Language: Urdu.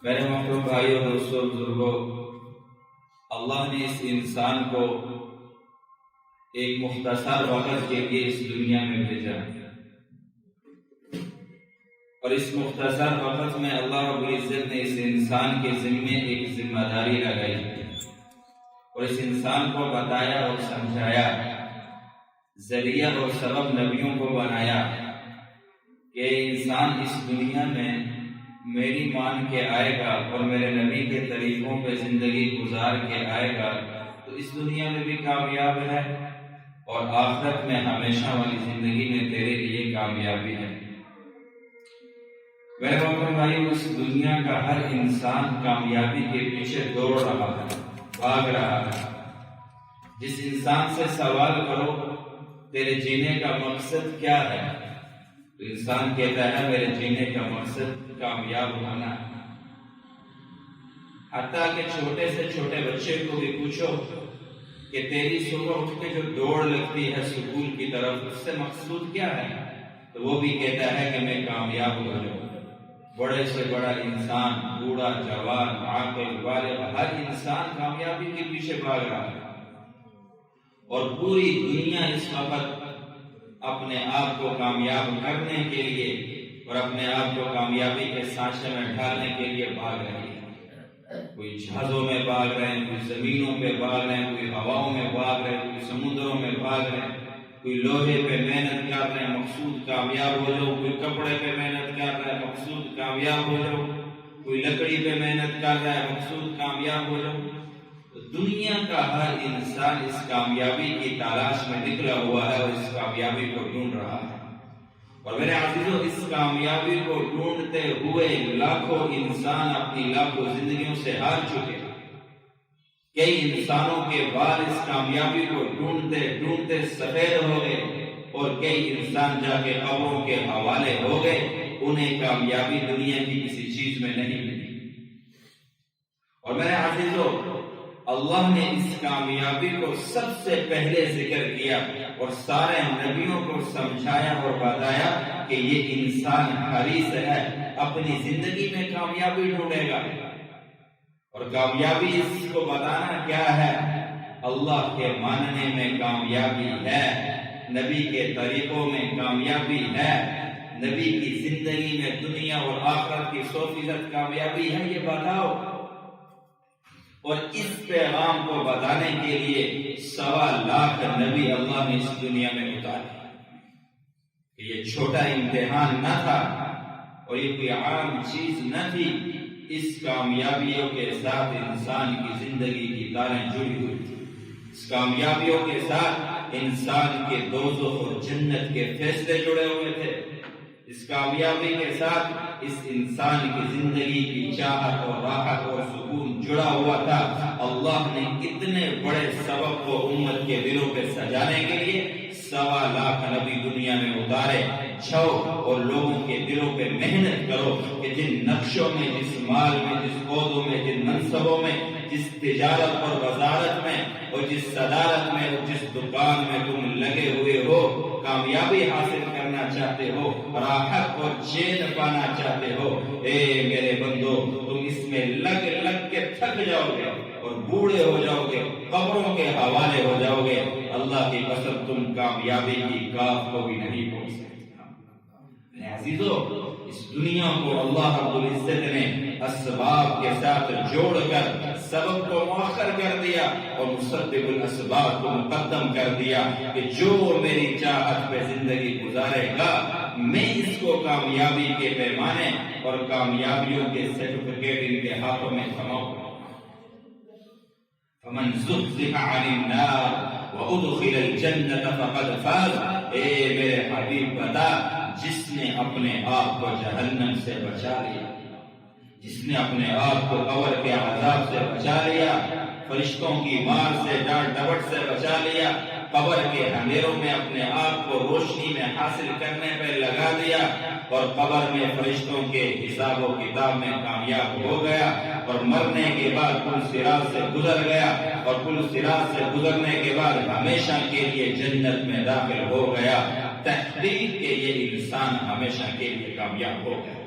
میرے محترم بھائیوں، دوستوں، بزرگوں، اللہ نے اس انسان کو ایک مختصر وقت کے لیے اس دنیا میں بھیجا، اور اس مختصر وقت میں اللہ رب العزت نے اس انسان کے ذمے ایک ذمہ داری لگائی اور اس انسان کو بتایا اور سمجھایا، ذریعہ اور سبب نبیوں کو بنایا کہ انسان اس دنیا میں میری مان کے آئے گا اور میرے نبی کے طریقوں پہ زندگی گزار کے آئے گا تو اس دنیا میں بھی کامیاب ہے اور آخرت میں ہمیشہ والی زندگی میں تیرے لیے کامیابی ہے۔ میرے محترم بھائی، اس دنیا کا ہر انسان کامیابی کے پیچھے دوڑ رہا ہے، بھاگ رہا ہے۔ جس انسان سے سوال کرو تیرے جینے کا مقصد کیا ہے تو انسان کہتا ہے میرے جینے کا مقصد کامیاب ہونا ہے۔ حتیٰ کہ چھوٹے سے چھوٹے بچے کو بھی پوچھو کہ تیری صبح اٹھ کے جو دوڑ لگتی ہے سکول کی طرف، اس سے مقصود کیا ہے تو وہ بھی کہتا ہے کہ میں کامیاب ہو جاؤں۔ بڑے سے بڑا انسان، بوڑھا، جوان، عاقل، بالغ، ہر انسان کامیابی کے پیچھے بھاگ رہا ہے، اور پوری دنیا اس وقت اپنے آپ کو کامیاب کرنے کے لیے اور اپنے آپ کو کامیابی کے سانچے میں ڈھالنے کے لیے بھاگ رہی ہے۔ کوئی جہازوں میں بھاگ رہے ہیں، کوئی زمینوں پہ بھاگ رہے ہیں، کوئی ہواؤں میں بھاگ رہے ہیں، کوئی سمندروں میں بھاگ رہے ہیں، کوئی لوہے پہ محنت کر رہے ہیں مقصود کامیاب ہو جاؤ، کوئی کپڑے پہ محنت کر رہا ہے مقصود کامیاب ہو جاؤ، کوئی لکڑی پہ محنت کر رہا ہے مقصود کامیاب ہو جاؤ۔ دنیا کا ہر انسان اس کامیابی کی تلاش میں نکلا ہوا ہے اور اس کامیابی کو ڈھونڈ رہا ہے، اور میرے عزیزوں، اس کامیابی کو ڈھونڈتے ہوئے لاکھوں انسان اپنی لاکھوں زندگیوں سے ہار چکے۔ کئی انسانوں کے بال اس کامیابی کو ڈھونڈتے ڈھونڈتے سفید ہو گئے، اور کئی انسان جا کے قبروں کے حوالے ہو گئے، انہیں کامیابی دنیا کی کسی چیز میں نہیں ملی۔ اور میرے عزیزوں، اللہ نے اس کامیابی کو سب سے پہلے ذکر کیا اور سارے نبیوں کو سمجھایا اور بتایا کہ یہ انسان حریص ہے، اپنی زندگی میں کامیابی ڈھونڈے گا، اور کامیابی اس کو بتانا کیا ہے؟ اللہ کے ماننے میں کامیابی ہے، نبی کے طریقوں میں کامیابی ہے، نبی کی زندگی میں دنیا اور آخرت کی 100% کامیابی ہے، یہ بتاؤ۔ اور اس پیغام کو بتانے کے لیے 1.25 لاکھ نبی اللہ نے اس دنیا میں اتارے۔ یہ چھوٹا امتحان نہ تھا اور یہ کوئی عام چیز نہ تھی، اس کامیابیوں کے ساتھ انسان کی زندگی کی تاریں جڑی ہوئی تھی۔ اس کامیابیوں کے ساتھ انسان کے دوزخ اور جنت کے فیصلے جڑے ہوئے تھے۔ اس کامیابی کے ساتھ اس انسان کی زندگی کی چاہت اور راحت اور سکون جڑا ہوا تھا۔ اللہ نے اتنے بڑے سبب کو امت کے دلوں پہ سجانے کے لیے 1.25 لاکھ نبی دنیا میں اتارے۔ چھو اور لوگوں کے دلوں پہ محنت کرو کہ جن نقشوں میں، جس مال میں، جس عہدوں میں، جن منصبوں میں، جس تجارت اور وزارت میں اور جس صدارت میں اور جس دکان میں تم لگے ہوئے ہو، کامیابی حاصل کرنا چاہتے ہو، راحت اور چین پانا چاہتے ہو، اے میرے بندو، تم اس میں لگ لگ کے تھک جاؤ گے اور بوڑھے ہو جاؤ گے، قبروں کے حوالے ہو جاؤ گے۔ اللہ کی قسم تم کامیابی کی کاف کو بھی نہیں پہنچ سکتے۔ عزیزو، اس دنیا کو اللہ رب العزت نے اسباب کے ساتھ جوڑ کر سبب کو مؤخر کر دیا اور مسبب الاسباب کو مقدم کر دیا کہ جو میری چاہت پہ زندگی گزارے گا، میں اس کو کامیابی کے پیمانے اور کامیابیوں کے سرٹیفکیٹ ان کے ہاتھوں میں تھماؤں گا۔ فمن زحزح عن النار وادخل الجنة فقد فاز۔ اے میرے حبیب بتا، جس نے اپنے آپ کو جہنم سے بچا لیا، جس نے اپنے آپ کو قبر کے عذاب سے بچا لیا، فرشتوں کی مار سے، ڈانٹ ڈپٹ سے بچا لیا، قبر کے اندھیروں میں اپنے آپ کو روشنی میں حاصل کرنے پہ لگا دیا، اور قبر میں فرشتوں کے حساب و کتاب میں کامیاب ہو گیا، اور مرنے کے بعد پل صراط سے گزر گیا، اور پل صراط سے گزرنے کے بعد ہمیشہ کے لیے جنت میں داخل ہو گیا۔ تحقیق کہ یہ انسان ہمیشہ کے لیے کامیاب ہو گیا۔